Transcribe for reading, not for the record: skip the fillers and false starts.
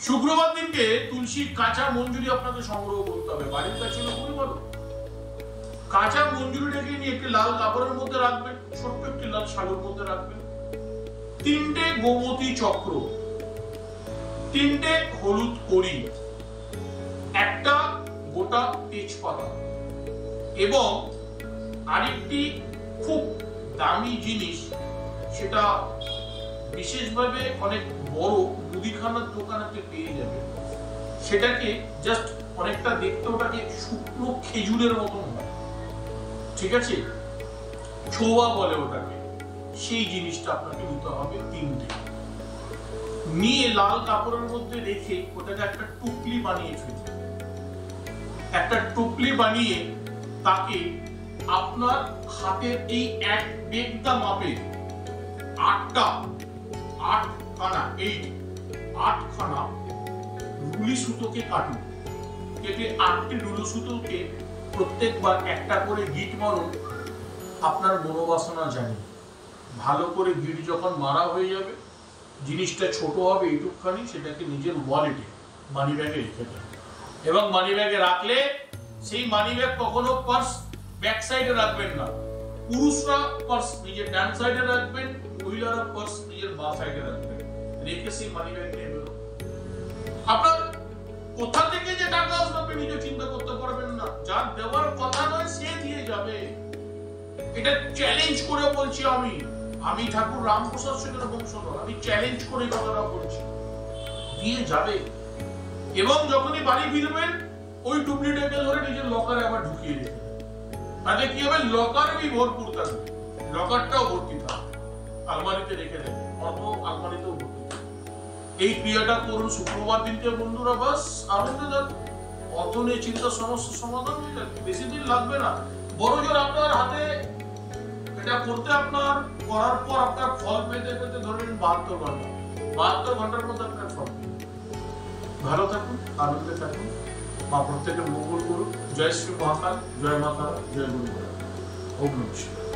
শুক্রবার দিনকে তুলসীর কাঁচা মঞ্জুরি আপনাকে সংগ্রহ করতে হবে, বাড়ির কাছে খুবই ভালো। কাঁচা মঞ্জুরিটাকে নিয়ে একটি লাল কাপড়ের মধ্যে রাখবেন, ছোট্ট একটি লাল শালুর মধ্যে রাখবেন। 3টে গোমতী চক্র, 3টে হলুদ কড়ি, একটা গোটা তেজপাতা এবং আরেকটি খুব দামি জিনিস, সেটা বিশেষভাবে অনেক বড় মুদিখানার দোকানেতে পেয়ে যাবে। সেটাকে জাস্ট অনেকটা দেখতে ওটাকে শুকনো খেজুরের মতন হয়, ঠিক আছে, ছোয়া বলে ওটাকে। সেই জিনিসটা আপনাকে নিতে হবে 3টে, নিয়ে লাল কাপড়ের মধ্যে রেখে ওটাকে একটা টুকলি বানিয়ে ফেলবে। একটা টুকলি বানিয়ে তাকে আপনার হাতের এই এক বেগদা মাপে 8খানা রুলি সুতোকে কাটুন। কেটে 8টি রুলি সুতোকে প্রত্যেকবার একটা করে গিট মারুন আপনার মনোবাসনা জানি। ভালো করে গিট যখন মারা হয়ে যাবে, জিনিসটা ছোট হবে এইটুকখানি, সেটাকে নিজের ওয়ালেটে মানি ব্যাগে রেখে দেন। এবং মানি ব্যাগে রাখলে সেই মানি ব্যাগ কখনো পার্স ব্যাক সাইডে রাখবেন না। পুরুষরা পার্স নিজের ডান সাইডে রাখবেন, মহিলারা পার্স নিজের বাঁ সাইডে রাখবেন। রেখে সেই মানি ব্যাগ নিয়ে বেরোন। আপনার কোথা থেকে যে টাকা আসবে আপনি নিজে চিন্তা করতে পারবেন না। যার দেওয়ার কথা নয় সে দিয়ে যাবে। এটা চ্যালেঞ্জ করে বলছি আমি ঠাকুর রামপ্রসাদ সেনের বংশধর, আমি চ্যালেঞ্জ করে কথাটা বলছি, দিয়ে যাবে। এবং যখনই বাড়ি ফিরবেন ওই টুকলিটাকে ধরে নিজের লকারে আবার ঢুকিয়ে দেবেন। তাতে কি হবে, লকারই ভরপুর থাকবে, লকারটাও ভর্তি থাকবে, আলমারিতে রেখে দেবেন, অত আলমারিতেও ভর্তি থাকবে। এই ক্রিয়াটা করুন শুক্রবার দিনকে বন্ধুরা, বাস আনন্দে থাকুন। অর্থ নিয়ে চিন্তা সমস্যার সমাধান হয়ে যাবে, বেশি দিন লাগবে না। বড় জোর আপনার হাতে এটা করতে করার পর আপনার ফল পেতে পেতে ধরেন 72 ঘন্টার মধ্যে আপনার ফল। ভালো থাকুন, আনন্দে থাকুন, মা প্রত্যেকের মঙ্গল করুন। জয় শ্রী মহাকাল, জয় মা তারা, জয় গুরু। ওম নমঃ শিবায়।